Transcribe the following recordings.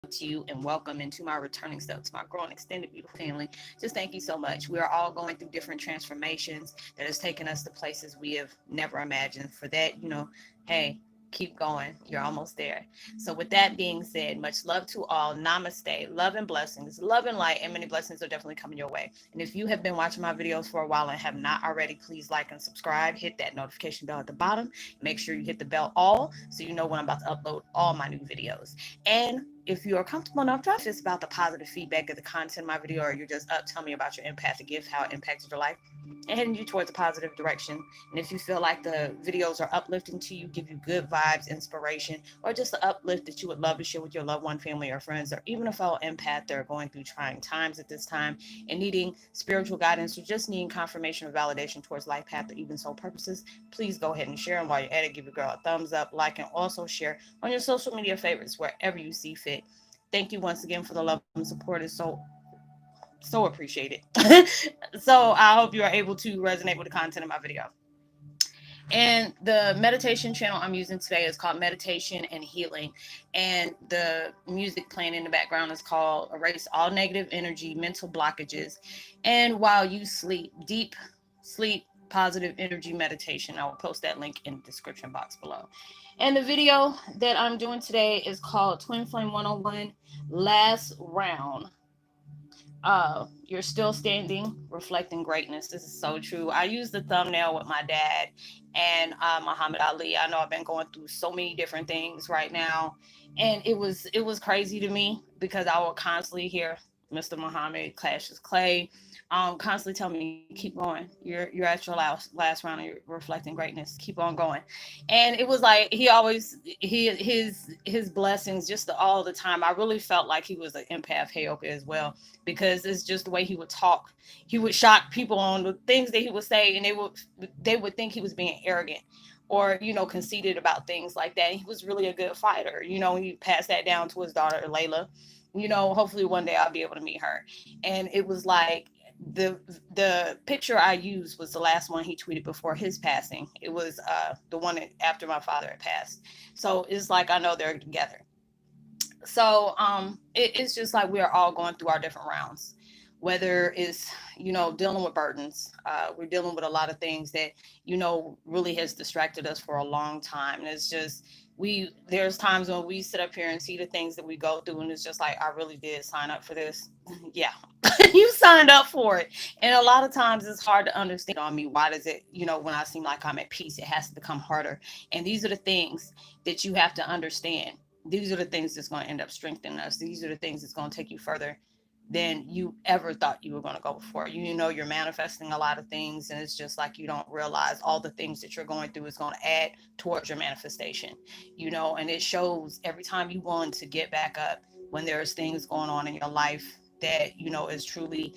to you and welcome into my returning self, to my growing extended beautiful family. Just thank you so much. We are all going through different transformations that has taken us to places we have never imagined. For that, hey, keep going. You're almost there. So with that being said, much love to all. Namaste. Love and blessings. Love and light, and many blessings are definitely coming your way. And if you have been watching my videos for a while and have not already, please like and subscribe. Hit that notification bell at the bottom. Make sure you hit the bell all so you know when I'm about to upload all my new videos. And if you are comfortable enough, drop this about the positive feedback of the content of my video, or you're just up, tell me about your empathic gift, how it impacted your life, and heading you towards a positive direction. And if you feel like the videos are uplifting to you, give you good vibes, inspiration, or just the uplift that you would love to share with your loved one, family, or friends, or even a fellow empath that are going through trying times at this time and needing spiritual guidance or just needing confirmation or validation towards life path or even soul purposes, please go ahead and share. And while you're at it, give your girl a thumbs up, like, and also share on your social media favorites wherever you see fit. Thank you once again for the love and support. It's so appreciated. So I hope you are able to resonate with the content of my video. And the meditation channel I'm using today is called Meditation and Healing. And the music playing in the background is called Erase All Negative Energy, Mental Blockages. And while you sleep, deep sleep, positive energy meditation. I will post that link in the description box below. And the video that I'm doing today is called Twin Flame 101 Last Round. You're still standing, reflecting greatness. This is so true. I used the thumbnail with my dad and Muhammad Ali. I know I've been going through so many different things right now, and it was crazy to me because I would constantly hear Mr. Muhammad Clashes Clay constantly tell me, keep going. You're at your last round and you're reflecting greatness. Keep on going. And it was like he always his blessings just all the time. I really felt like he was an empath Heyoka as well, because it's just the way he would talk. He would shock people on the things that he would say, and they would think he was being arrogant or conceited about things like that. And he was really a good fighter. He passed that down to his daughter Layla. Hopefully one day I'll be able to meet her. And it was like the picture I used was the last one he tweeted before his passing. It was the one after my father had passed. So it's like I know they're together. So it's just like we are all going through our different rounds, whether it's dealing with burdens. We're dealing with a lot of things that really has distracted us for a long time, and it's just there's times when we sit up here and see the things that we go through, and it's just like, I really did sign up for this. Yeah. You signed up for it. And a lot of times it's hard to understand on me, why does it, when I seem like I'm at peace, it has to become harder. And these are the things that you have to understand. These are the things that's going to end up strengthening us. These are the things that's going to take you further than you ever thought you were going to go before. You're manifesting a lot of things, and it's just like you don't realize all the things that you're going through is going to add towards your manifestation. And it shows every time you willing to get back up when there's things going on in your life that is truly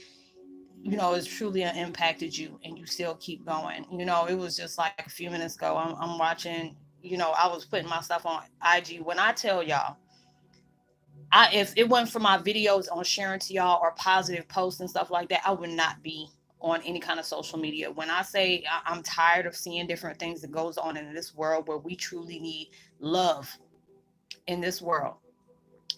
impacted you, and you still keep going. It was just like a few minutes ago, I'm watching. I was putting my stuff on IG. When I tell y'all, if it wasn't for my videos on sharing to y'all or positive posts and stuff like that, I would not be on any kind of social media. When I say I'm tired of seeing different things that goes on in this world, where we truly need love in this world,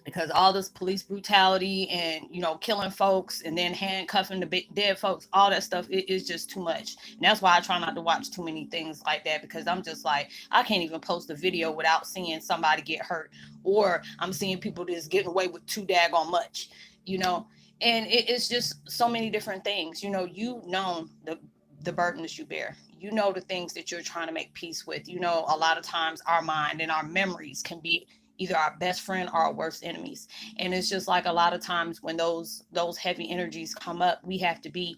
because all this police brutality and killing folks and then handcuffing the dead folks, all that stuff, it is just too much. And that's why I try not to watch too many things like that, because I'm just like, I can't even post a video without seeing somebody get hurt, or I'm seeing people just getting away with too daggone much. And it's just so many different things. The burdens you bear, the things that you're trying to make peace with. A lot of times our mind and our memories can be either our best friend or our worst enemies. And it's just like a lot of times when those heavy energies come up, we have to be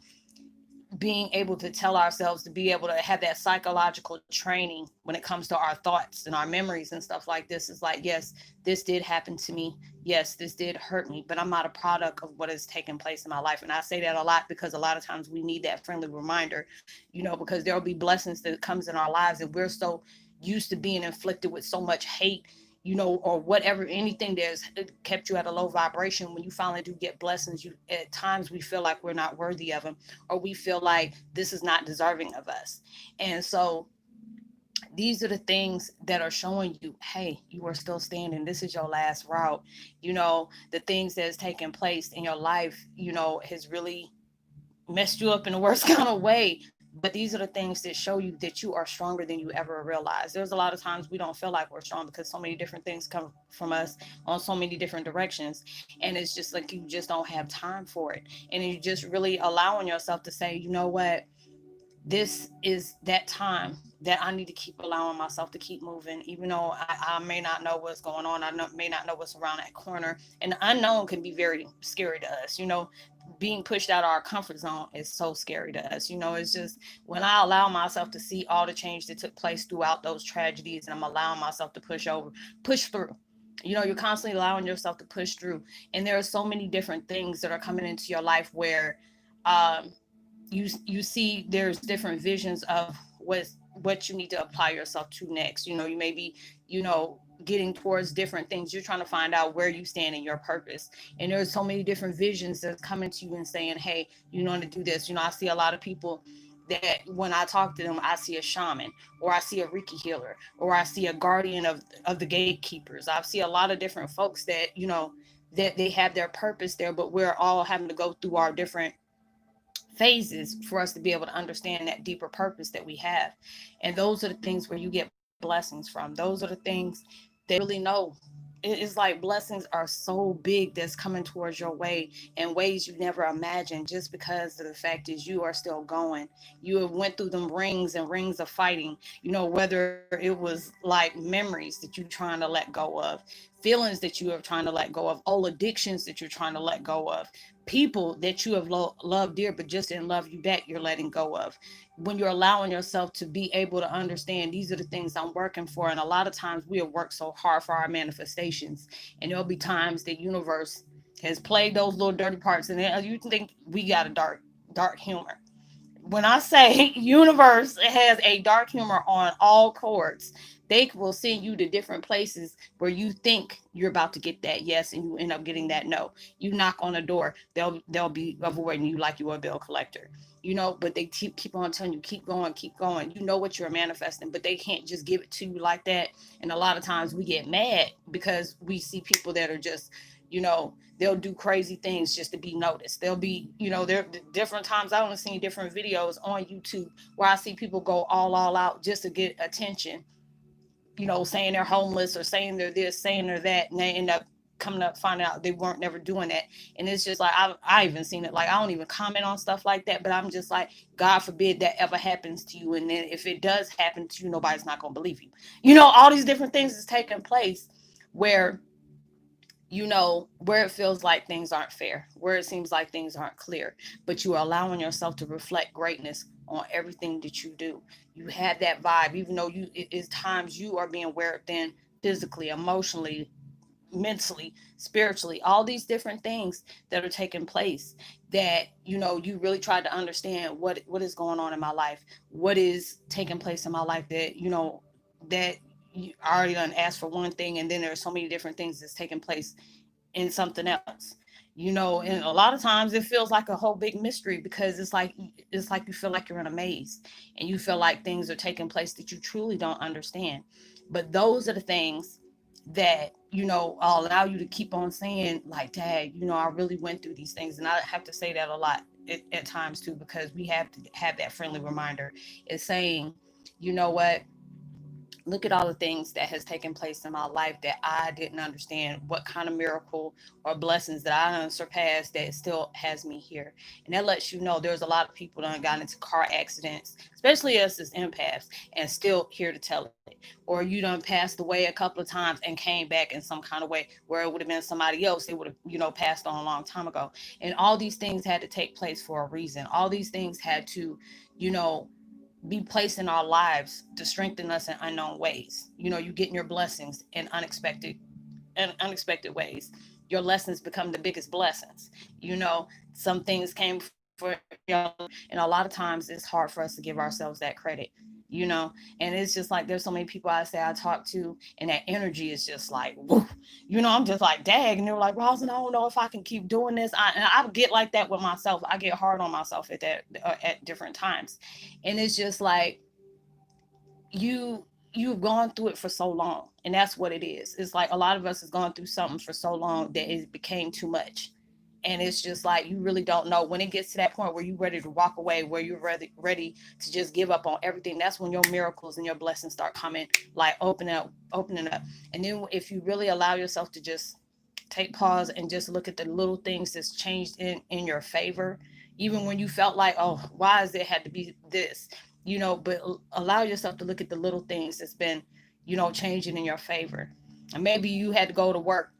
being able to tell ourselves, to be able to have that psychological training when it comes to our thoughts and our memories and stuff like this. Is like, yes, this did happen to me. Yes, this did hurt me, but I'm not a product of what has taken place in my life. And I say that a lot because a lot of times we need that friendly reminder, because there'll be blessings that comes in our lives, and we're so used to being inflicted with so much hate, or whatever, anything that's kept you at a low vibration. When you finally do get blessings, at times we feel like we're not worthy of them, or we feel like this is not deserving of us. And so These are the things that are showing you, hey, you are still standing. This is your last route. You know, the things that has taken place in your life, you know, has really messed you up in the worst kind of way. But these are the things that show you that you are stronger than you ever realized. There's a lot of times we don't feel like we're strong because so many different things come from us on so many different directions. And it's just like you just don't have time for it. And you just really allowing yourself to say, you know what? This is that time that I need to keep allowing myself to keep moving, even though I may not know what's going on. May not know what's around that corner. And the unknown can be very scary to us. You know, being pushed out of our comfort zone is so scary to us. You know, it's just when I allow myself to see all the change that took place throughout those tragedies, and I'm allowing myself to push through. You know, you're constantly allowing yourself to push through. And there are so many different things that are coming into your life where, um, you see there's different visions of what you need to apply yourself to next. You know, you may be, you know, getting towards different things. You're trying to find out where you stand in your purpose. And there's so many different visions that's coming to you and saying, hey, you want to do this. You know, I see a lot of people that when I talk to them, I see a shaman, or I see a Reiki healer, or I see a guardian of the gatekeepers. I see a lot of different folks that, you know, that they have their purpose there, but we're all having to go through our different phases for us to be able to understand that deeper purpose that we have. And those are the things where you get blessings from. Those are the things that really know. It's like blessings are so big that's coming towards your way in ways you never imagined, just because of the fact is you are still going. You have went through them rings and rings of fighting, you know, whether it was like memories that you're trying to let go of, feelings that you are trying to let go of, old addictions that you're trying to let go of, people that you have loved dear but just didn't love you back, you're letting go of. When you're allowing yourself to be able to understand these are the things I'm working for. And a lot of times we have worked so hard for our manifestations, and there'll be times the universe has played those little dirty parts, and then you think we got a dark humor. When I say universe has a dark humor on all chords, they will send you to different places where you think you're about to get that yes, and you end up getting that no. You knock on a door, they'll be avoiding you like you're a bill collector. You know, but they keep on telling you keep going, keep going. You know what you're manifesting, but they can't just give it to you like that. And a lot of times we get mad because we see people that are just, you know, they'll do crazy things just to be noticed. They'll be, you know, there different times I only seen different videos on YouTube where I see people go all out just to get attention, you know, saying they're homeless or saying they're this, saying they're that, and they end up coming up finding out they weren't never doing that. And it's just like I even seen it, like I don't even comment on stuff like that, but I'm just like, God forbid that ever happens to you. And then if it does happen to you, nobody's not gonna believe you. You know, all these different things is taking place where, you know, where it feels like things aren't fair, where it seems like things aren't clear, but you are allowing yourself to reflect greatness on everything that you do. You have that vibe, even though it is times you are being wear thin physically, emotionally, mentally, spiritually, all these different things that are taking place, that, you know, you really tried to understand what is going on in my life, what is taking place in my life, that, you know, that you already done asked for one thing, and then there are so many different things that's taking place in something else. You know, and a lot of times it feels like a whole big mystery, because it's like you feel like you're in a maze, and you feel like things are taking place that you truly don't understand. But those are the things that, you know, allow you to keep on saying, like, dad, you know, I really went through these things. And I have to say that a lot at times too, because we have to have that friendly reminder. It's saying, you know what, look at all the things that has taken place in my life that I didn't understand, what kind of miracle or blessings that I done surpassed that still has me here. And that lets you know there's a lot of people that got into car accidents, especially us as empaths, and still here to tell it. Or you done passed away a couple of times and came back in some kind of way where it would have been somebody else, they would have, you know, passed on a long time ago. And all these things had to take place for a reason. All these things had to, you know, be placed in our lives to strengthen us in unknown ways. You know, you getting your blessings in unexpected ways. Your lessons become the biggest blessings. You know, some things came for y'all, and a lot of times it's hard for us to give ourselves that credit. You know, and it's just like there's so many people I talk to, and that energy is just like, woo. You know, I'm just like, dang, and they're like, Roslynn, I don't know if I can keep doing this. And I get like that with myself. I get hard on myself at different times, and it's just like you you've gone through it for so long, and that's what it is. It's like a lot of us has gone through something for so long that it became too much. And it's just like you really don't know when it gets to that point where you're ready to walk away, where you're ready to just give up on everything. That's when your miracles and your blessings start coming, like opening up. And then if you really allow yourself to just take pause and just look at the little things that's changed in your favor, even when you felt like, oh, why is it had to be this, but allow yourself to look at the little things that's been, changing in your favor. And maybe you had to go to work,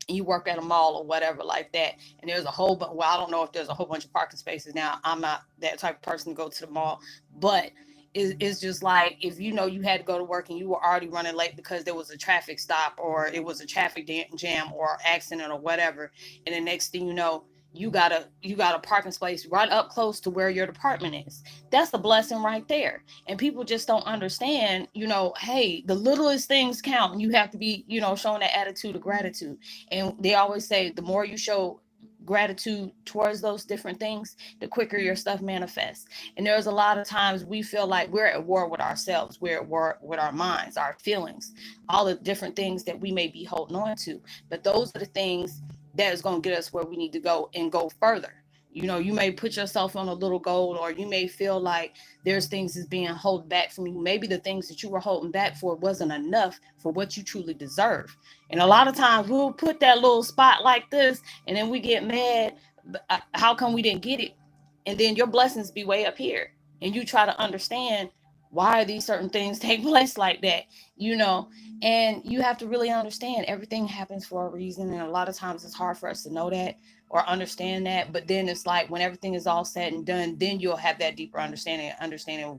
you work at a mall or whatever like that, and there's a whole bunch, well, I don't know if there's a whole bunch of parking spaces now. I'm not that type of person to go to the mall, but it's just like, if you had to go to work and you were already running late because there was a traffic stop or it was a traffic jam or accident or whatever, and the next thing you know, you got a parking space right up close to where your department is. That's the blessing right there. And people just don't understand, hey, the littlest things count, and you have to be, showing that attitude of gratitude. And they always say the more you show gratitude towards those different things, the quicker your stuff manifests. And there's a lot of times we feel like we're at war with ourselves, we're at war with our minds, our feelings, all the different things that we may be holding on to. But those are the things that is going to get us where we need to go and go further. You may put yourself on a little goal, or you may feel like there's things that's being held back from you. Maybe the things that you were holding back for wasn't enough for what you truly deserve. And a lot of times we'll put that little spot like this, and then we get mad. How come we didn't get it? And then your blessings be way up here, and you try to understand why these certain things take place like that, and you have to really understand everything happens for a reason. And a lot of times it's hard for us to know that or understand that. But then it's like when everything is all said and done, then you'll have that deeper understanding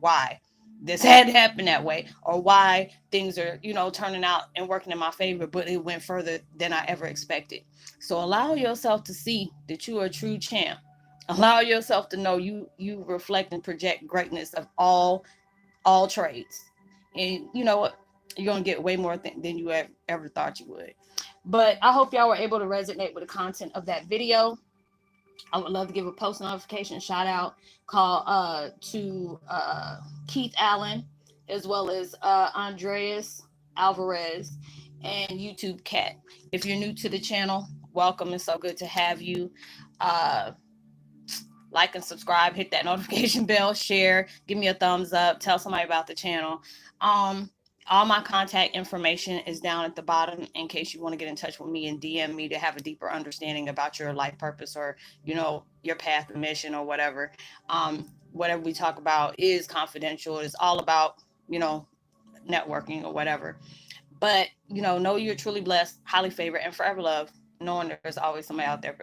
why this had to happen that way, or why things are, turning out and working in my favor, but it went further than I ever expected. So allow yourself to see that you are a true champ. Allow yourself to know you reflect and project greatness of all trades. And you know what? You're going to get way more than you ever thought you would. But I hope y'all were able to resonate with the content of that video. I would love to give a post notification shout out call to Keith Allen, as well as Andreas Alvarez and YouTube Cat. If you're new to the channel, welcome. It's so good to have you. Like and subscribe, hit that notification bell, share, give me a thumbs up, tell somebody about the channel. All my contact information is down at the bottom in case you want to get in touch with me and DM me to have a deeper understanding about your life purpose, or, your path and mission, or whatever. Whatever we talk about is confidential. It's all about, networking or whatever. But, know you're truly blessed, highly favored, and forever loved, knowing there's always somebody out there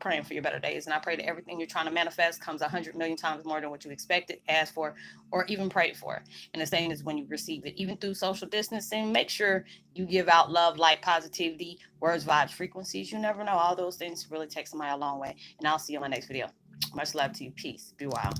praying for your better days. And I pray that everything you're trying to manifest comes 100 million times more than what you expected, asked for, or even prayed for. And the same is when you receive it. Even through social distancing, make sure you give out love, light, positivity, words, vibes, frequencies. You never know. All those things really take somebody a long way. And I'll see you in my next video. Much love to you. Peace. Be wild.